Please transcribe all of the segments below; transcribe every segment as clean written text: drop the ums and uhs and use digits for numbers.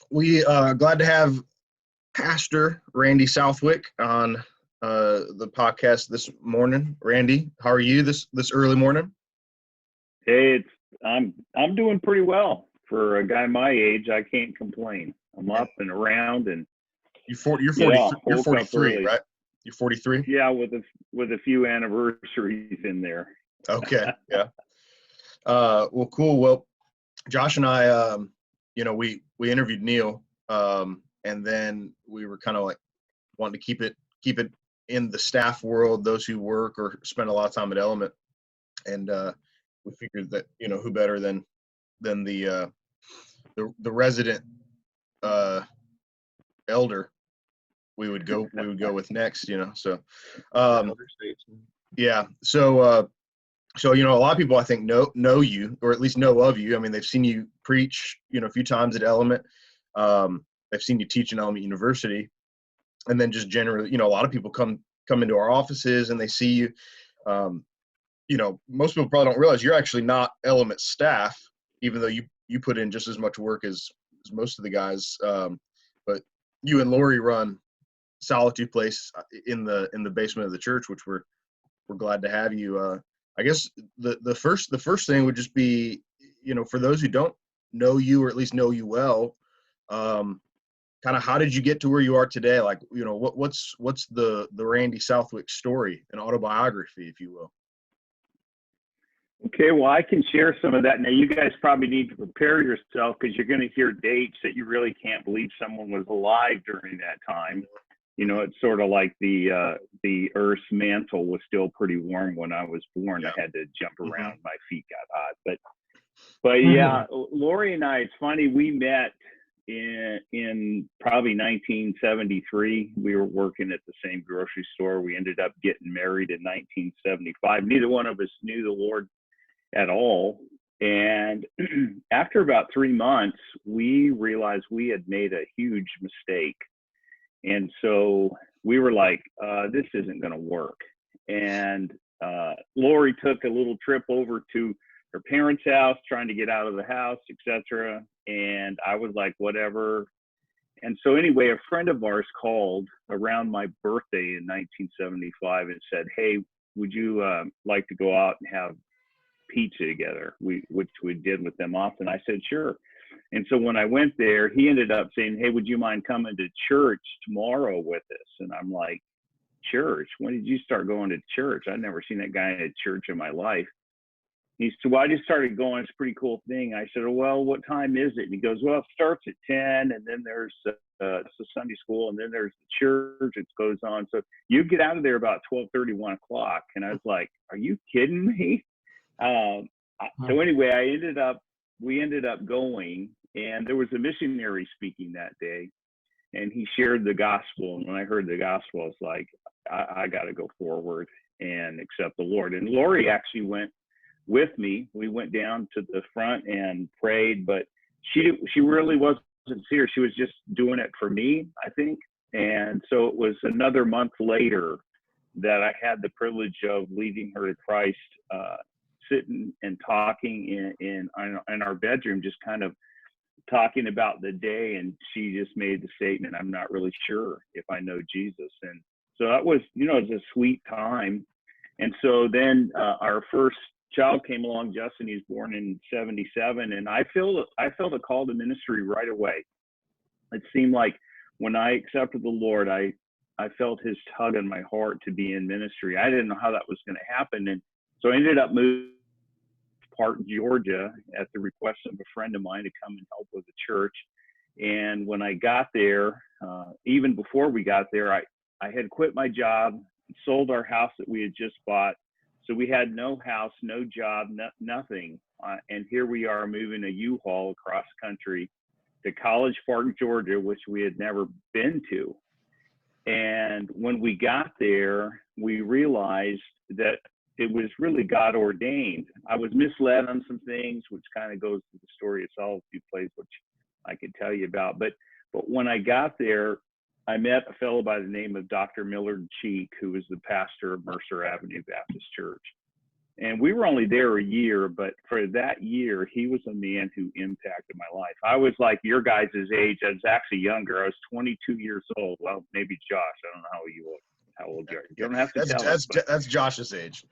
we glad to have Pastor Randy Southwick on the podcast this morning. Randy, how are you this early morning? Hey, I'm doing pretty well for a guy my age. I can't complain. I'm up and around, and You're 40. You're yeah, 40. You're woke up 43, early. right? You're 43. Yeah, with a few anniversaries in there. Okay. Yeah. Well, cool. Well, Josh and I, we interviewed Neil, and then we were kind of like wanting to keep it in the staff world, those who work or spend a lot of time at Element, and we figured that who better than the resident elder we would go with next. So yeah. So a lot of people I think know you, or at least know of you. I mean, they've seen you preach a few times at Element. They've seen you teach in Element University, and then just generally a lot of people come into our offices and they see you. Most people probably don't realize you're actually not Element staff, even though you put in just as much work as most of the guys. But you and Laurie run Solitude Place in the basement of the church, which we're glad to have you. I guess the first thing would just be, for those who don't know you, or at least know you well, kind of how did you get to where you are today? Like, what's the Randy Southwick story, an autobiography, if you will? Okay, well, I can share some of that. Now, you guys probably need to prepare yourself because you're going to hear dates that you really can't believe someone was alive during that time. It's sort of like the Earth's mantle was still pretty warm when I was born. Yeah. I had to jump around. Mm-hmm. My feet got hot. But yeah, Laurie and I, it's funny, we met in probably 1973. We were working at the same grocery store. We ended up getting married in 1975. Neither one of us knew the Lord at all. And after about 3 months, we realized we had made a huge mistake. And so we were like, this isn't going to work. And Laurie took a little trip over to her parents' house, trying to get out of the house, etc. And I was like, whatever. And so anyway, a friend of ours called around my birthday in 1975 and said, hey, would you like to go out and have pizza together? Which we did with them often. I said, sure. And so when I went there, he ended up saying, hey, would you mind coming to church tomorrow with us? And I'm like, church? When did you start going to church? I'd never seen that guy in a church in my life. He said, well, I just started going. It's a pretty cool thing. I said, well, what time is it? And he goes, well, it starts at 10, and then there's the Sunday school, and then there's the church. It goes on. So you get out of there about 12:30, 1 o'clock. And I was like, are you kidding me? So anyway, we ended up going, and there was a missionary speaking that day, and he shared the gospel. And when I heard the gospel, I was like, I got to go forward and accept the Lord. And Laurie actually went with me. We went down to the front and prayed, but she really wasn't sincere. She was just doing it for me, I think. And so it was another month later that I had the privilege of leading her to Christ, sitting and talking in our bedroom, just kind of talking about the day. And she just made the statement, I'm not really sure if I know Jesus. And so that was, it was a sweet time. And so then our first child came along, Justin. He's born in 77. And I felt a call to ministry right away. It seemed like when I accepted the Lord, I felt his tug on my heart to be in ministry. I didn't know how that was going to happen. And so I ended up moving to Park, Georgia, at the request of a friend of mine to come and help with the church. And when I got there, even before we got there, I had quit my job, sold our house that we had just bought. So we had no house, no job, nothing. And here we are moving a U-Haul across country to College Park, Georgia, which we had never been to. And when we got there, we realized that it was really God ordained. I was misled on some things, which kind of goes to the story of Solitude Place, which I could tell you about. But when I got there, I met a fellow by the name of Dr. Millard Cheek, who was the pastor of Mercer Avenue Baptist Church. And we were only there a year, but for that year, he was a man who impacted my life. I was like your guys' age. I was actually younger. I was 22 years old. Well, maybe Josh. I don't know how you look. How old you are. You don't have to tell us. That's Josh's age.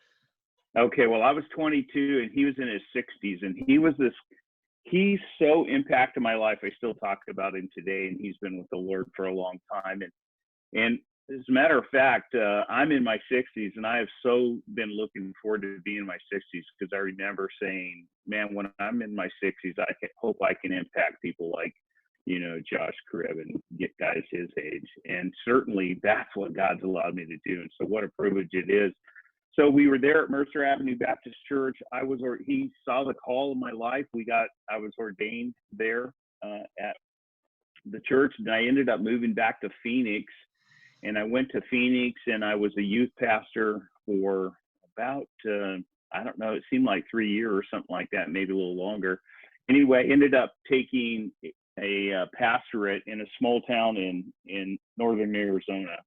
Okay, well, I was 22 and he was in his 60s, and he so impacted my life. I still talk about him today, and he's been with the Lord for a long time. And as a matter of fact, I'm in my 60s, and I have so been looking forward to being in my 60s, because I remember saying, man, when I'm in my 60s, hope I can impact people like, Josh Cribb and get guys his age. And certainly that's what God's allowed me to do. And so what a privilege it is. So we were there at Mercer Avenue Baptist Church. He saw the call of my life. I was ordained there at the church, and I ended up moving back to Phoenix. And I went to Phoenix, and I was a youth pastor for about, I don't know, it seemed like 3 years or something like that, maybe a little longer. Anyway, ended up taking a pastorate in a small town in northern Arizona.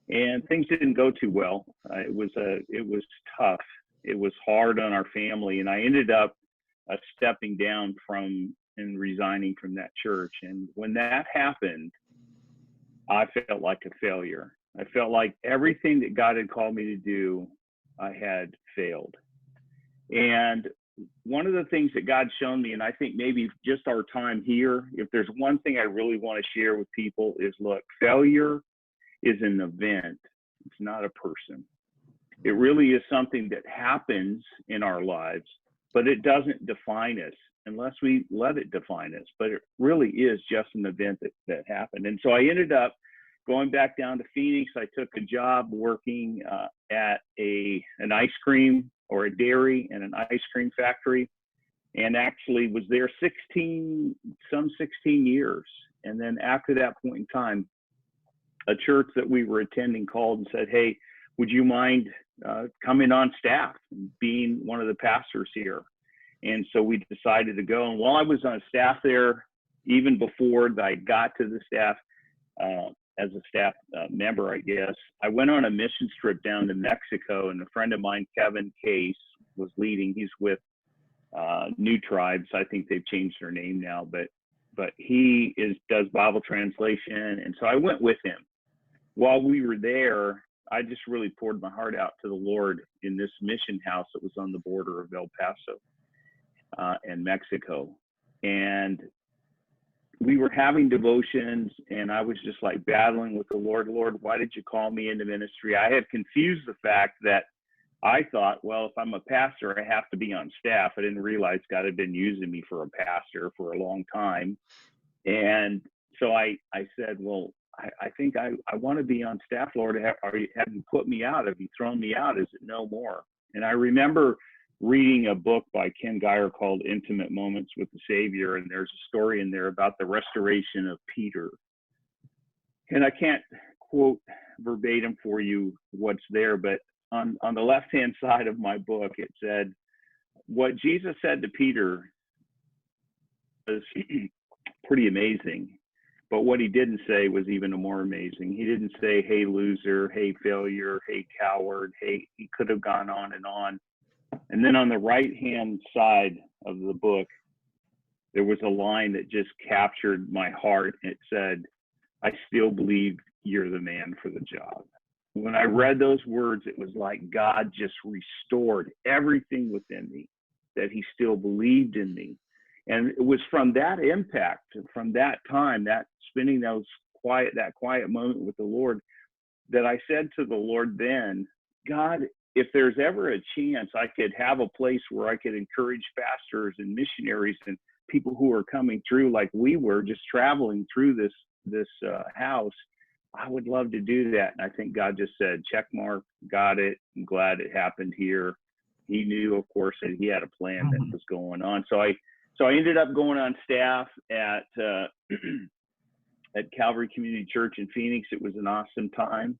And things didn't go too well. It was tough. It was hard on our family. And I ended up stepping down and resigning from that church. And when that happened, I felt like a failure. I felt like everything that God had called me to do, I had failed. And one of the things that God's shown me, and I think maybe just our time here, if there's one thing I really want to share with people is, look, failure is an event. It's not a person. It really is something that happens in our lives, but it doesn't define us unless we let it define us. But it really is just an event that happened. And so I ended up going back down to Phoenix. I took a job working at an ice cream or a dairy and an ice cream factory, and actually was there 16 years. And then after that point in time, a church that we were attending called and said, hey, would you mind coming on staff and being one of the pastors here? And so we decided to go. And while I was on staff there, even before I got to the staff, as a staff member, I guess, I went on a mission trip down to Mexico, and a friend of mine, Kevin Case, was leading. He's with New Tribes. I think they've changed their name now, but he does Bible translation. And so I went with him. While we were there, I just really poured my heart out to the Lord in this mission house that was on the border of El Paso and Mexico. And we were having devotions, and I was just like battling with the Lord. Lord, why did you call me into ministry? I had confused the fact that I thought, well, if I'm a pastor, I have to be on staff. I didn't realize God had been using me for a pastor for a long time. And so I said, well, I think I want to be on staff, Lord. Have you put me out? Have you thrown me out? Is it no more? And I remember reading a book by Ken Geyer called Intimate Moments with the Savior, and there's a story in there about the restoration of Peter. And I can't quote verbatim for you what's there, but on the left-hand side of my book, it said, what Jesus said to Peter was pretty amazing. But what he didn't say was even more amazing. He didn't say, hey, loser, hey, failure, hey, coward, hey. He could have gone on and on. And then on the right-hand side of the book, there was a line that just captured my heart. It said, I still believe you're the man for the job. When I read those words, it was like God just restored everything within me, that he still believed in me. And it was from that impact, from that time, that spending that quiet moment with the Lord, that I said to the Lord then, God, if there's ever a chance I could have a place where I could encourage pastors and missionaries and people who are coming through like we were, just traveling through this house, I would love to do that. And I think God just said, check mark, got it. I'm glad it happened here. He knew, of course, that he had a plan that was going on. So I ended up going on staff at Calvary Community Church in Phoenix. It was an awesome time.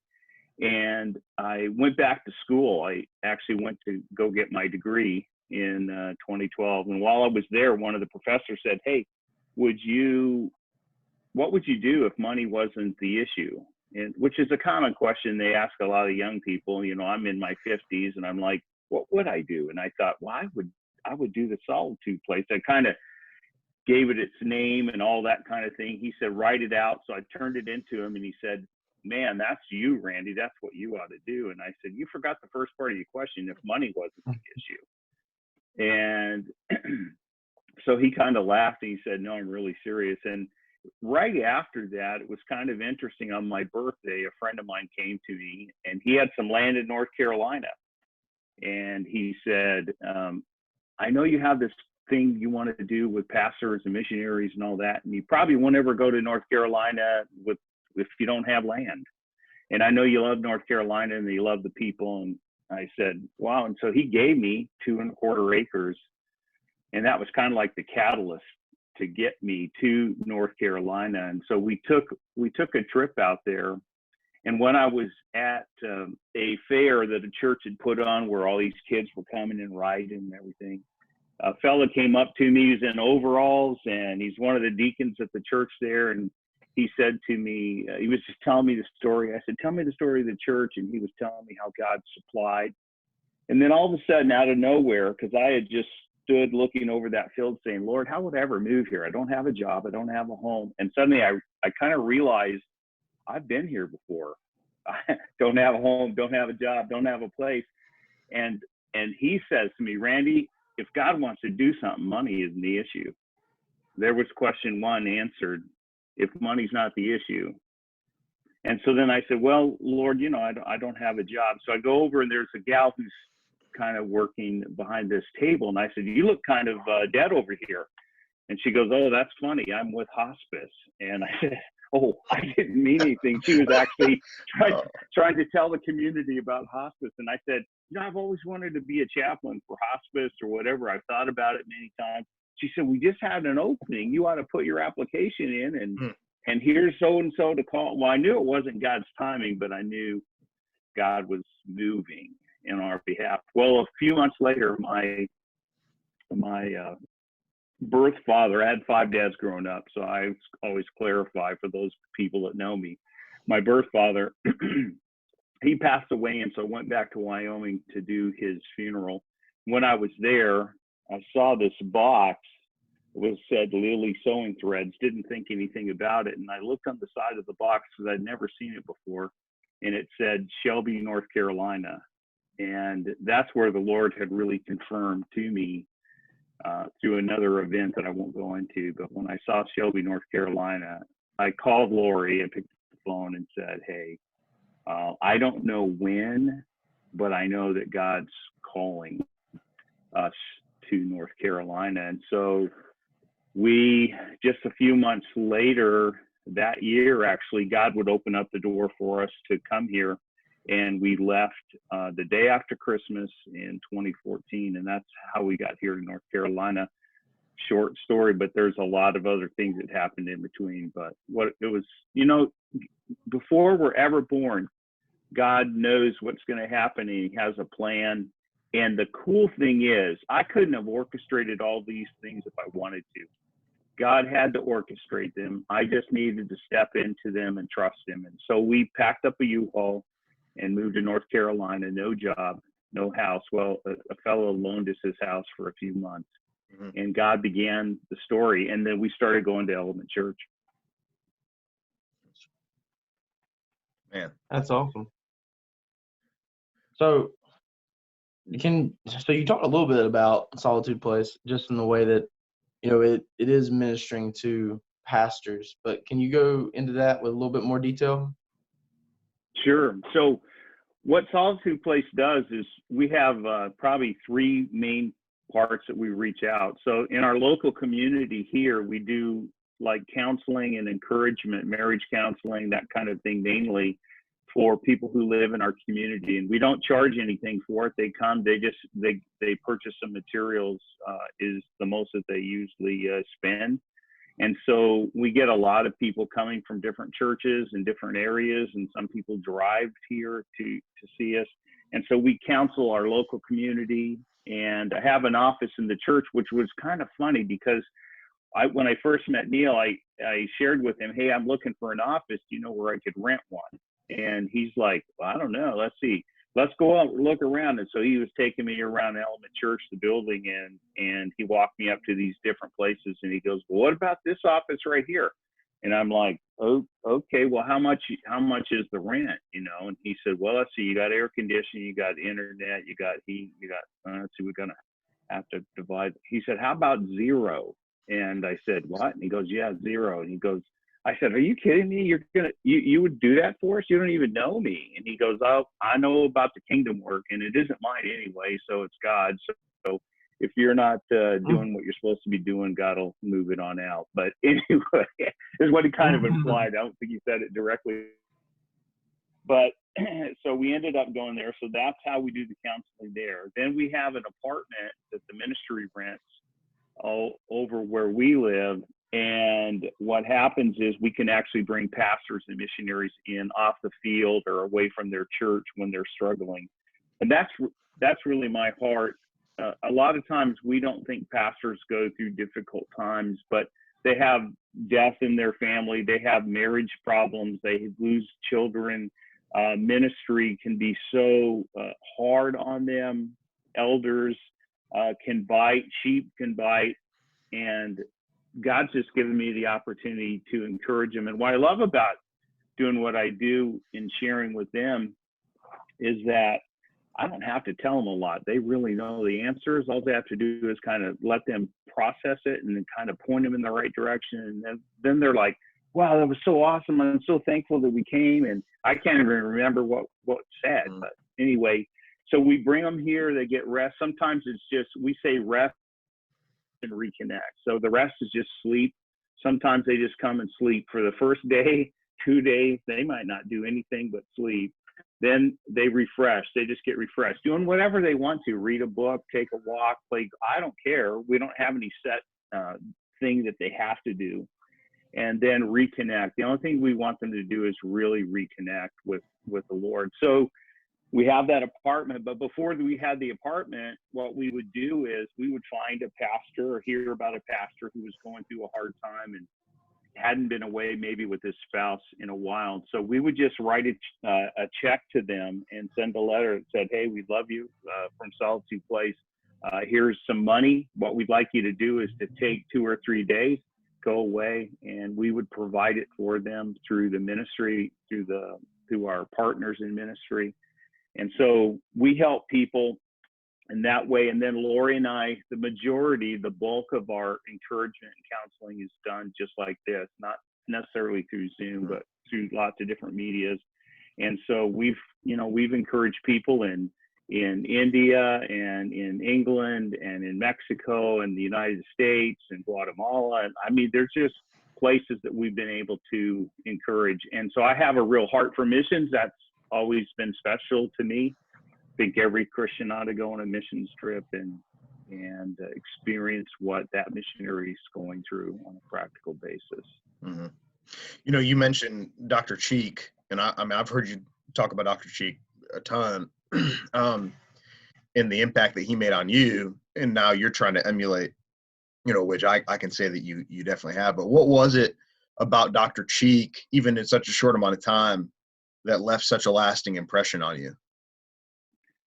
And I went back to school. I actually went to go get my degree in 2012. And while I was there, one of the professors said, hey, what would you do if money wasn't the issue? And which is a common question they ask a lot of young people. You know, I'm in my 50s and I'm like, what would I do? And I thought, well, I would do the Solitude Place. I kind of gave it its name and all that kind of thing. He said, write it out. So I turned it into him, and he said, man, that's you, Randy. That's what you ought to do. And I said, you forgot the first part of your question, if money wasn't the issue. And so he kind of laughed, and he said, no, I'm really serious. And right after that, it was kind of interesting. On my birthday, a friend of mine came to me, and he had some land in North Carolina. And he said, I know you have this thing you wanted to do with pastors and missionaries and all that, and you probably won't ever go to North Carolina if you don't have land. And I know you love North Carolina and you love the people. And I said, wow. And so he gave me 2.25 acres. And that was kind of like the catalyst to get me to North Carolina. And so we took a trip out there. And when I was at a fair that a church had put on where all these kids were coming and riding and everything, a fella came up to me. He's in overalls, and he's one of the deacons at the church there. And he said to me, he was just telling me the story. I said, tell me the story of the church. And he was telling me how God supplied. And then all of a sudden, out of nowhere, because I had just stood looking over that field saying, Lord, how would I ever move here? I don't have a job. I don't have a home. And suddenly I kind of realized I've been here before. I don't have a home, don't have a job, don't have a place. And he says to me, Randy, if God wants to do something, money isn't the issue. There was question one answered, if money's not the issue. And so then I said, well, Lord, I don't have a job. So I go over, and there's a gal who's kind of working behind this table. And I said, you look kind of dead over here. And she goes, oh, that's funny. I'm with hospice. And I said, oh, I didn't mean anything. She was actually trying to tell the community about hospice. And I said, I've always wanted to be a chaplain for hospice or whatever. I've thought about it many times. She said, we just had an opening. You ought to put your application in, and here's so-and-so to call. Well, I knew it wasn't God's timing, but I knew God was moving in our behalf. Well, a few months later, my birth father, I had 5 dads growing up, so I always clarify for those people that know me. My birth father, he passed away, and so I went back to Wyoming to do his funeral. When I was there, I saw this box. It said Lily Sewing Threads, didn't think anything about it. And I looked on the side of the box because I'd never seen it before. And it said Shelby, North Carolina. And that's where the Lord had really confirmed to me through another event that I won't go into. But when I saw Shelby, North Carolina, I called Laurie and picked up the phone and said, hey, I don't know when, but I know that God's calling us to North Carolina. And so we, just a few months later that year, actually, God would open up the door for us to come here. And we left the day after Christmas in 2014. And that's how we got here to North Carolina. Short story, but there's a lot of other things that happened in between. But what it was, before we're ever born, God knows what's going to happen, and he has a plan. And the cool thing is, I couldn't have orchestrated all these things if I wanted to. God had to orchestrate them. I just needed to step into them and trust him. And so we packed up a U-Haul and moved to North Carolina, no job, no house. Well, a fellow loaned us his house for a few months. Mm-hmm. And God began the story. And then we started going to Element Church. Man, that's awesome. So you talked a little bit about Solitude Place, just in the way that, it is ministering to pastors, but can you go into that with a little bit more detail? Sure. So what Solitude Place does is we have probably 3 main parts that we reach out. So in our local community here, we do like counseling and encouragement, marriage counseling, that kind of thing, mainly for people who live in our community. And we don't charge anything for it. They come, they purchase some materials, is the most that they usually spend. And so we get a lot of people coming from different churches and different areas, and some people drive here to see us. And so we counsel our local community, and I have an office in the church, which was kind of funny because when I first met Neil, I shared with him, hey, I'm looking for an office. Do you know where I could rent one? And he's like, well, I don't know. Let's see. let's go out and look around. And so he was taking me around Element Church, the building, and he walked me up to these different places, and he goes, well, what about this office right here? And I'm like, oh, okay, well, how much is the rent, you know? And he said, well, let's see, you got air conditioning, you got internet, you got heat, you got, let's see, we're going to have to divide. He said, how about zero? And I said, what? And he goes, yeah, zero. And he goes, I said, are you kidding me? You would do that for us? You don't even know me. And he goes, oh, I know about the kingdom work, and it isn't mine anyway, so it's God's. So if you're not doing what you're supposed to be doing, God will move it on out. But anyway, is what he kind of implied. I don't think he said it directly. But so we ended up going there. So that's how we do the counseling there. Then we have an apartment that the ministry rents all over where we live. And what happens is we can actually bring pastors and missionaries in off the field or away from their church when they're struggling. And that's really my heart. A lot of times we don't think pastors go through difficult times, but they have death in their family. They have marriage problems. They lose children. Ministry can be so hard on them. Elders can bite. Sheep can bite. And God's just given me the opportunity to encourage them. And what I love about doing what I do and sharing with them is that I don't have to tell them a lot. They really know the answers. All they have to do is kind of let them process it and then kind of point them in the right direction. And then they're like, wow, that was so awesome. I'm so thankful that we came. And I can't even remember what said. But anyway, so we bring them here. They get rest. Sometimes it's just, we say rest and reconnect. So the rest is just sleep. Sometimes they just come and sleep for the first day, 2 days. They might not do anything but sleep. Then they refresh. They just get refreshed, doing whatever they want to, read a book, take a walk, play. I don't care. We don't have any set thing that they have to do. And then reconnect. The only thing we want them to do is really reconnect with the Lord. So we have that apartment, but before we had the apartment, what we would do is we would find a pastor or hear about a pastor who was going through a hard time and hadn't been away maybe with his spouse in a while. So we would just write a check to them and send a letter that said, hey, we love you from Solitude Place. Here's some money. What we'd like you to do is to take 2 or 3 days, go away, and we would provide it for them through the ministry, through our partners in ministry. And so we help people in that way. And then Laurie and I, the bulk of our encouragement and counseling is done just like this, not necessarily through Zoom, but through lots of different medias. And so we've encouraged people in India and in England and in Mexico and the United States and Guatemala. And I mean, there's just places that we've been able to encourage. And so I have a real heart for missions. That's always been special to me. I think every Christian ought to go on a missions trip and experience what that missionary is going through on a practical basis. Mm-hmm. You know, you mentioned Dr. Cheek, and I mean, I've heard you talk about Dr. Cheek a ton, and the impact that he made on you, and now you're trying to emulate, you know, which I can say that you definitely have. But what was it about Dr. Cheek, even in such a short amount of time, that left such a lasting impression on you?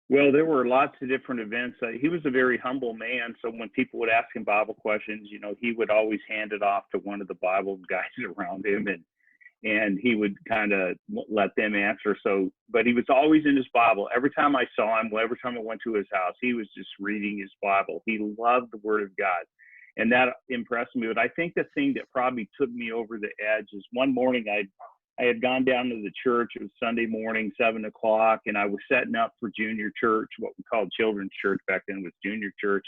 Well, there were lots of different events. He was a very humble man. So when people would ask him Bible questions, you know, he would always hand it off to one of the Bible guys around him, and he would kind of let them answer. So, but he was always in his Bible. Every time I saw him, every time I went to his house, he was just reading his Bible. He loved the Word of God. And that impressed me. But I think the thing that probably took me over the edge is one morning I had gone down to the church. It was Sunday morning, 7 o'clock, and I was setting up for junior church, what we called children's church back then was junior church.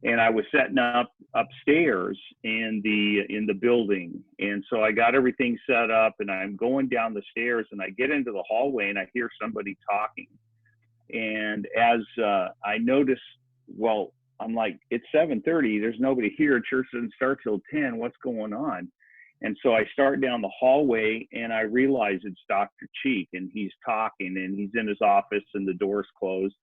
And I was setting up upstairs in the building. And so I got everything set up, and I'm going down the stairs, and I get into the hallway, and I hear somebody talking. And as I notice, well, I'm like, it's 7:30. There's nobody here. Church doesn't start till 10. What's going on? And so I start down the hallway, and I realize it's Dr. Cheek, and he's talking, and he's in his office, and the door's closed.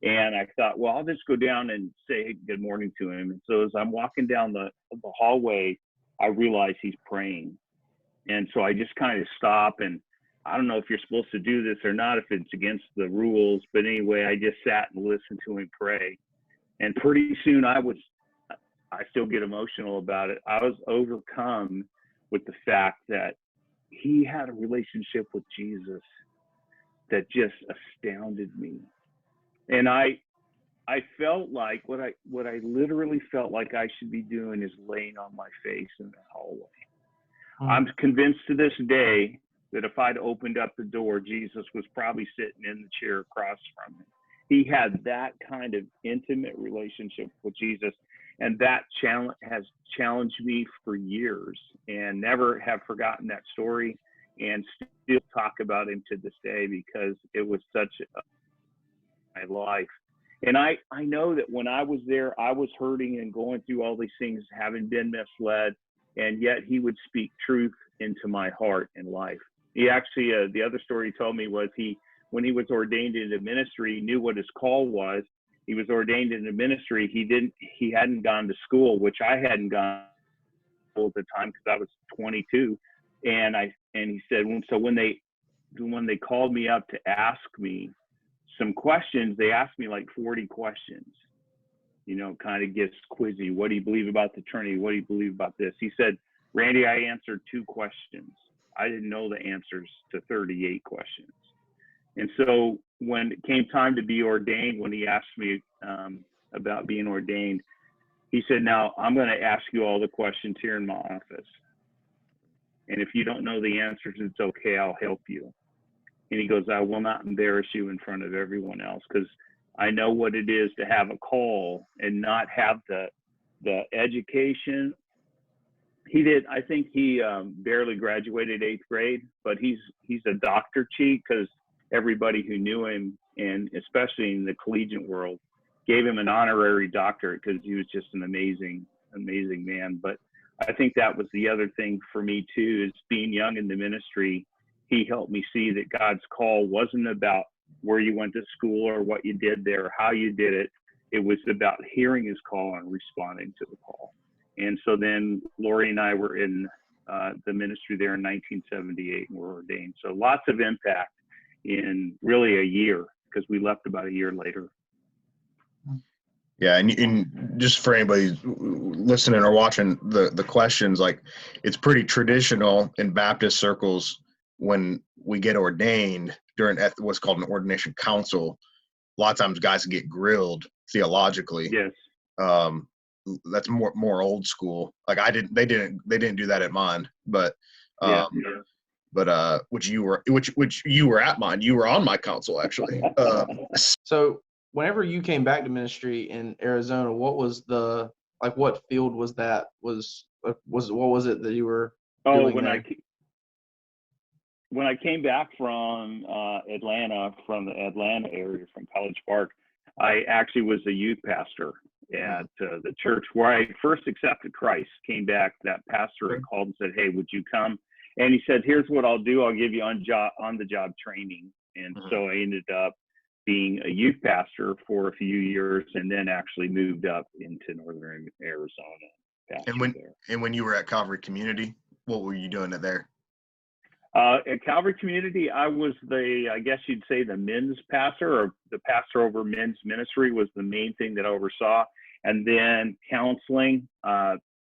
And I thought, well, I'll just go down and say good morning to him. And so as I'm walking down the hallway, I realize he's praying. And so I just kind of stop, and I don't know if you're supposed to do this or not, if it's against the rules, but anyway, I just sat and listened to him pray. And pretty soon I still get emotional about it. I was overcome with the fact that he had a relationship with Jesus that just astounded me. And I felt like what I literally felt like I should be doing is laying on my face in the hallway. I'm convinced to this day that if I'd opened up the door, Jesus was probably sitting in the chair across from me. He had that kind of intimate relationship with Jesus, and that has challenged me for years, and never have forgotten that story, and still talk about him to this day because it was such my life. And I know that when I was there, I was hurting and going through all these things, having been misled, and yet he would speak truth into my heart and life. He actually, the other story he told me was when he was ordained into ministry, he knew what his call was. He was ordained into ministry. He hadn't gone to school, which I hadn't gone to school at the time because I was 22. And he said, so when they called me up to ask me some questions, they asked me like 40 questions, kind of gets quizzy. What do you believe about the Trinity? What do you believe about this? He said, Randy, I answered 2 questions. I didn't know the answers to 38 questions. And so when it came time to be ordained, when he asked me about being ordained, he said, now I'm going to ask you all the questions here in my office. And if you don't know the answers, it's okay, I'll help you. And he goes, I will not embarrass you in front of everyone else, because I know what it is to have a call and not have the education. I think he barely graduated 8th grade, but he's a doctor cheat, because everybody who knew him, and especially in the collegiate world, gave him an honorary doctorate because he was just an amazing man. But I think that was the other thing for me too, is being young in the ministry. He helped me see that God's call wasn't about where you went to school or what you did there or how you did it. It was about hearing his call and responding to the call. And so then Laurie and I were in the ministry there in 1978 and were ordained. So lots of impact in really a year, because we left about a year later. Yeah, and just for anybody listening or watching the questions, like, it's pretty traditional in Baptist circles when we get ordained during what's called an ordination council. A lot of times guys get grilled theologically. Yes. That's more old school. Like they didn't do that at mine, but which you were at mine. You were on my council actually. So whenever you came back to ministry in Arizona, what was what field was that? What was it that you were doing there? When I came back from Atlanta, from the Atlanta area, from College Park, I actually was a youth pastor at the church where I first accepted Christ. Came back, that pastor called and said, "Hey, would you come?" And he said, "Here's what I'll do. I'll give you on the job training." And so I ended up being a youth pastor for a few years, and then actually moved up into northern Arizona. And when you were at Calvary Community, what were you doing there? At Calvary Community, I was I guess you'd say the men's pastor, or the pastor over men's ministry was the main thing that I oversaw. And then counseling,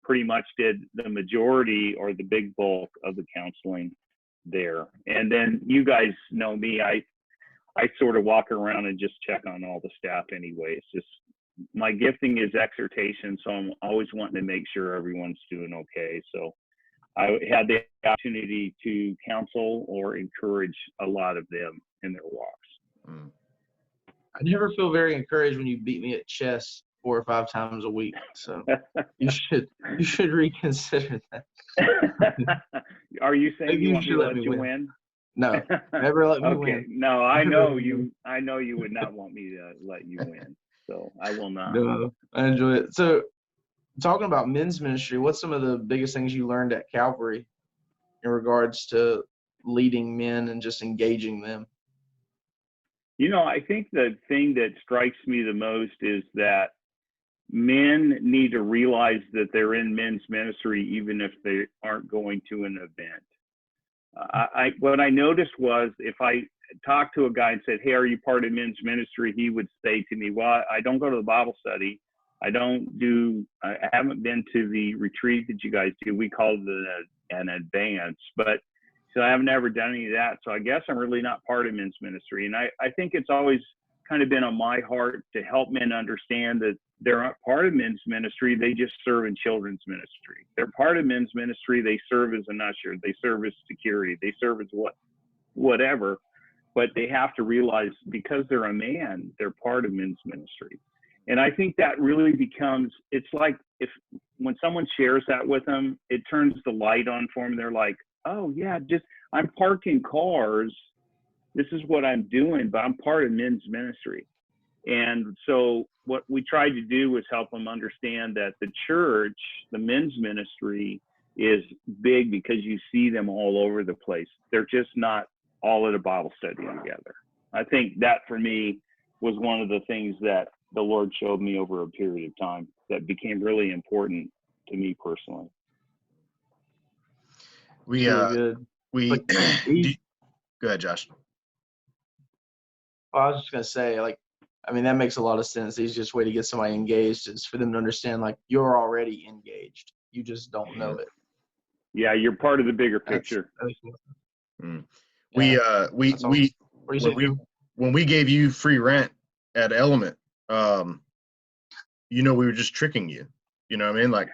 pretty much did the majority or the big bulk of the counseling there. And then you guys know me, I sort of walk around and just check on all the staff anyway. It's just, my gifting is exhortation, so I'm always wanting to make sure everyone's doing okay. So I had the opportunity to counsel or encourage a lot of them in their walks. I never feel very encouraged when you beat me at chess 4 or 5 times a week. So you should reconsider that. Are you saying you want me to let you win? No, never let me win. No, I know you would not want me to let you win. So I will not. No, I enjoy it. So talking about men's ministry, what's some of the biggest things you learned at Calvary in regards to leading men and just engaging them? I think the thing that strikes me the most is that men need to realize that they're in men's ministry even if they aren't going to an event. what I noticed was if I talked to a guy and said, "Hey, are you part of men's ministry?" He would say to me, "Well, I don't go to the Bible study. I haven't been to the retreat that you guys do. We call it an advance, but so I haven't ever done any of that. So I guess I'm really not part of men's ministry." And I think it's always kind of been on my heart to help men understand that they're not part of men's ministry. They just serve in children's ministry. They're part of men's ministry. They serve as an usher. They serve as security. They serve as whatever. But they have to realize because they're a man, they're part of men's ministry. And I think that really becomes, it's like when someone shares that with them, it turns the light on for them. They're like, oh yeah, I'm parking cars. This is what I'm doing, but I'm part of men's ministry. And so what we tried to do was help them understand that the church, the men's ministry, is big because you see them all over the place. They're just not all at a Bible study together. I think that for me was one of the things that the Lord showed me over a period of time that became really important to me personally. Really good. Go ahead, Josh. Well, I was just gonna say, like, I mean, that makes a lot of sense. The easiest way to get somebody engaged is for them to understand, like, you're already engaged. You just don't know it. Yeah, you're part of the bigger picture. When we gave you free rent at Element, we were just tricking you. You know what I mean? Like,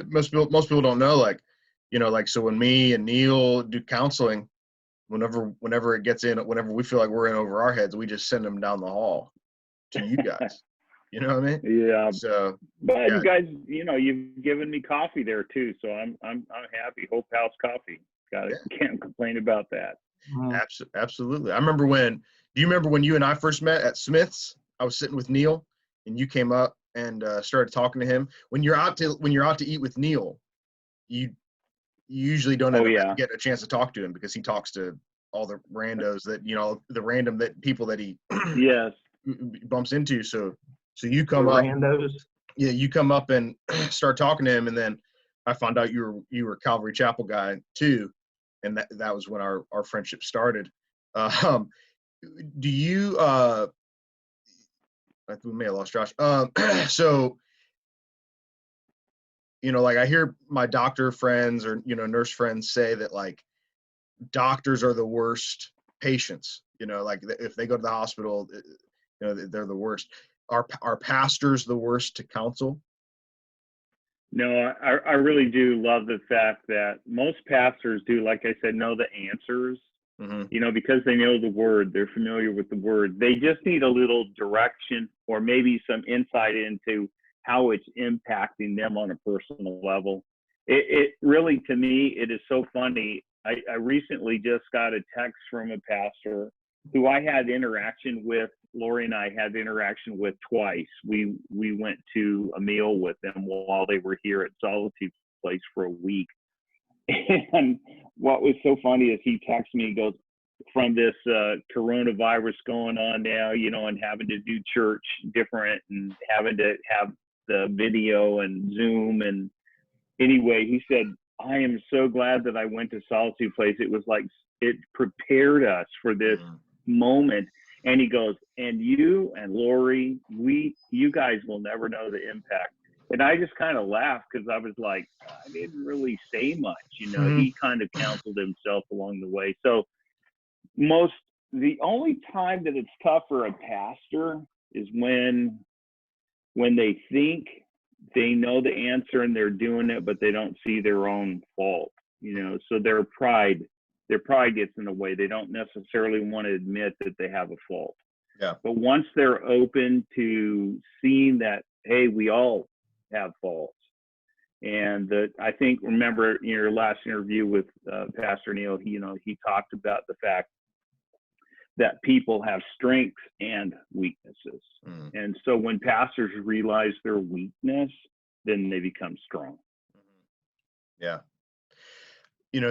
most people don't know, like, so when me and Neil do counseling, whenever it gets in, whenever we feel like we're in over our heads, we just send them down the hall to you guys. You know what I mean? Yeah. So, but you guys, you've given me coffee there too, so I'm happy. Hope House Coffee. Can't complain about that. Absolutely. Do you remember when you and I first met at Smith's? I was sitting with Neil, and you came up and started talking to him. When you're out to eat with Neil, you usually don't get a chance to talk to him because he talks to all the randos that the random people that he yes bumps into. So you come up, randos. Yeah, you come up and start talking to him, and then I found out you were a Calvary Chapel guy too, and that was when our friendship started. Do you? We may have lost Josh. So, like I hear my doctor friends or nurse friends say that like doctors are the worst patients. Like if they go to the hospital, they're the worst. Are pastors the worst to counsel? No, I really do love the fact that most pastors do, like I said, know the answers. Mm-hmm. Because they know the word, they're familiar with the word. They just need a little direction or maybe some insight into how it's impacting them on a personal level. It really, to me, it is so funny. I recently just got a text from a pastor who I had interaction with. Laurie and I had interaction with twice. We went to a meal with them while they were here at Solitude Place for a week. And what was so funny is he texted me, he goes, from this coronavirus going on now, and having to do church different and having to have the video and Zoom. And anyway, he said, I am so glad that I went to Solitude Place. It was like it prepared us for this moment. And he goes, and you and Laurie, you guys will never know the impact. And I just kind of laughed because I was like, I didn't really say much. He kind of counseled himself along the way. So the only time that it's tough for a pastor is when they think they know the answer and they're doing it, but they don't see their own fault, so their pride gets in the way. They don't necessarily want to admit that they have a fault. Yeah. But once they're open to seeing that, hey, we all have faults. And I think, remember in your last interview with Pastor Neil, he talked about the fact that people have strengths and weaknesses. And so when pastors realize their weakness, then they become strong. Yeah.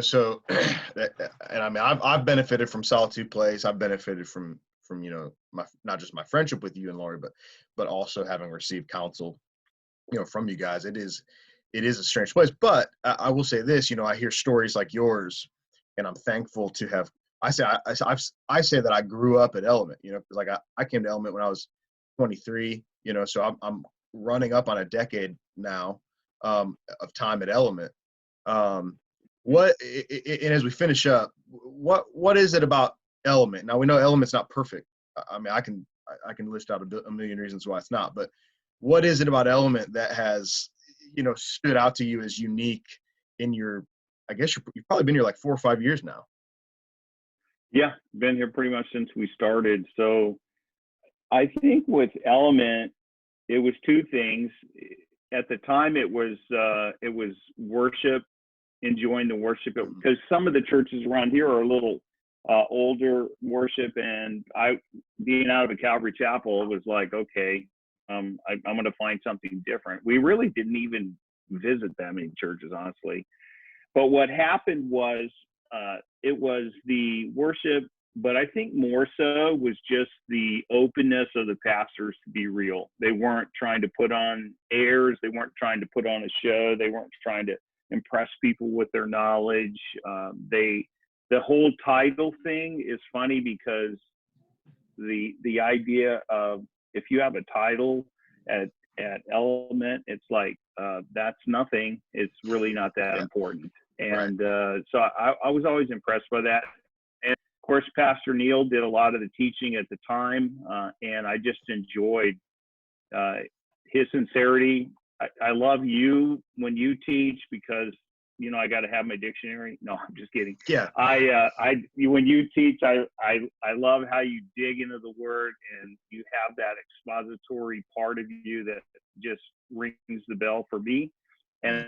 So, and I mean, I've benefited from Solitude Place. I've benefited from not just my friendship with you and Laurie, but also having received counsel, from you guys. It is a strange place, but I will say this, I hear stories like yours and I'm thankful to have. I say that I grew up at Element, because like I came to Element when I was 23, so I'm running up on a decade now of time at Element. And as we finish up, what is it about Element? Now we know Element's not perfect. I mean, I can list out a million reasons why it's not, but what is it about Element that has, stood out to you as unique in your, I guess you've probably been here like 4 or 5 years now. Yeah, been here pretty much since we started. So I think with Element, it was two things. At the time, it was worship, enjoying the worship, because some of the churches around here are a little older worship, and being out of a Calvary Chapel was like, okay, I'm going to find something different. We really didn't even visit that many churches, honestly. But what happened was it was the worship, but I think more so was just the openness of the pastors to be real. They weren't trying to put on airs. They weren't trying to put on a show. They weren't trying to impress people with their knowledge. The whole title thing is funny, because the idea of, if you have a title at Element, it's like, that's nothing. It's really not that important. And so I was always impressed by that. And of course, Pastor Neil did a lot of the teaching at the time, and I just enjoyed his sincerity. I love you when you teach, because I got to have my dictionary. No, I'm just kidding. Yeah. When you teach, I love how you dig into the word, and you have that expository part of you that just rings the bell for me. And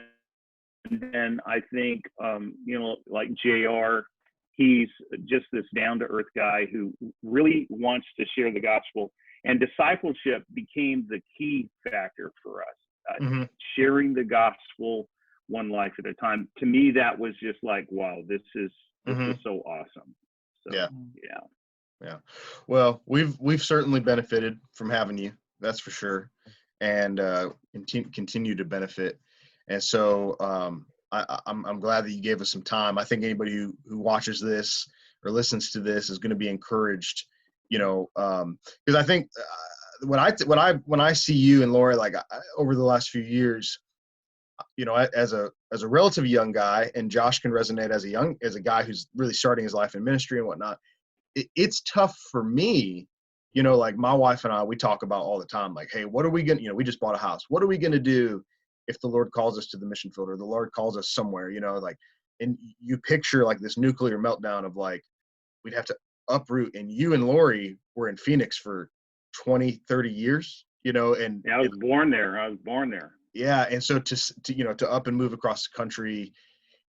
then I think, like JR, he's just this down to earth guy who really wants to share the gospel, and discipleship became the key factor for us. Sharing the gospel one life at a time. To me, that was just like, wow, this is so awesome. So, yeah. Well, we've certainly benefited from having you. That's for sure, and continue to benefit. And so I'm glad that you gave us some time. I think anybody who watches this or listens to this is going to be encouraged. Because I think when I see you and Laurie, like over the last few years, as a relatively young guy, and Josh can resonate as a guy who's really starting his life in ministry and whatnot. It's tough for me, like my wife and I, we talk about all the time, like, hey, what are we going to, we just bought a house. What are we going to do if the Lord calls us to the mission field, or the Lord calls us somewhere, like, and you picture like this nuclear meltdown of like, we'd have to uproot. And you and Laurie were in Phoenix for 20, 30 years, and I was born there. Yeah. And so to up and move across the country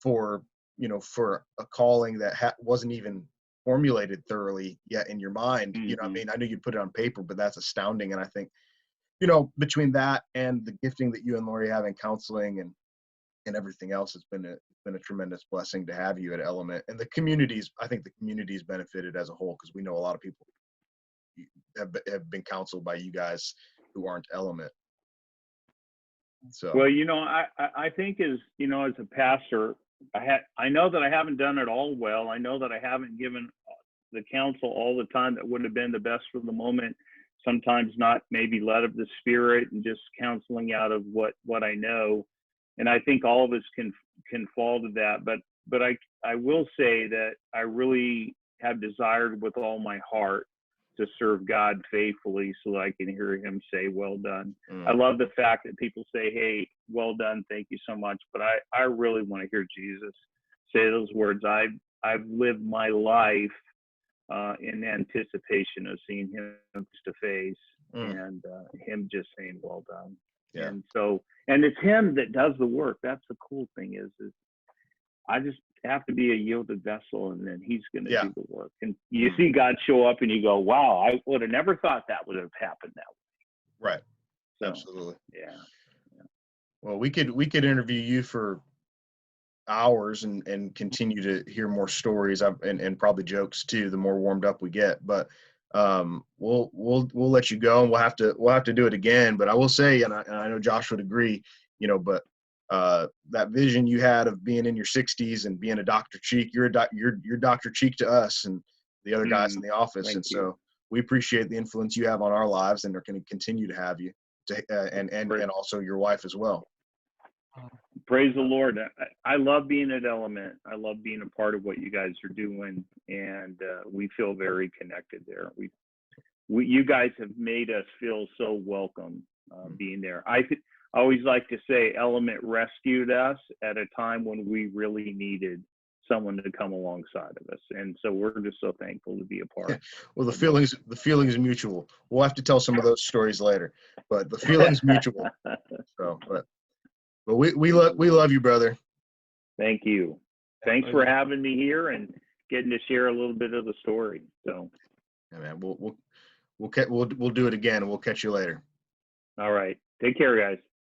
for a calling that wasn't even formulated thoroughly yet in your mind, I mean, I know you put it on paper, but that's astounding. And I think, between that and the gifting that you and Laurie have in counseling and everything else, it's been a tremendous blessing to have you at Element. And I think the community's benefited as a whole, because we know a lot of people have been counseled by you guys who aren't Element. So, well, I think as a pastor, I know that I haven't done it all well. I know that I haven't given the counsel all the time that would have been the best for the moment. Sometimes not maybe led of the Spirit, and just counseling out of what I know. And I think all of us can fall to that. But I will say that I really have desired with all my heart to serve God faithfully, so that I can hear him say, well done. I love the fact that people say, hey, well done, thank you so much. But I really want to hear Jesus say those words. I've lived my life in anticipation of seeing him face to face, and him just saying, well done. Yeah. And it's him that does the work. That's the cool thing is I just have to be a yielded vessel, and then he's going to do the work. And you see God show up, and you go, wow, I would have never thought that would have happened that way. Right. So, absolutely. Yeah. Well, we could interview you for hours and continue to hear more stories and probably jokes too, the more warmed up we get. But we'll let you go, and we'll have to do it again. But I will say, and I know Josh would agree, but that vision you had of being in your 60s and being a Dr. Cheek. You're Dr. Cheek to us and the other guys in the office. And so we appreciate the influence you have on our lives, and are going to continue to have you, and also your wife as well. Praise the Lord. I love being at Element. I love being a part of what you guys are doing, and we feel very connected there. You guys have made us feel so welcome being there. I always like to say Element rescued us at a time when we really needed someone to come alongside of us, and so we're just so thankful to be a part. Yeah. Well, the feeling's mutual. We'll have to tell some of those stories later, but the feeling's mutual. So, but we love you, brother. Thank you. Thanks for having me here and getting to share a little bit of the story. So, yeah, man, we'll do it again, and we'll catch you later. All right. Take care, guys.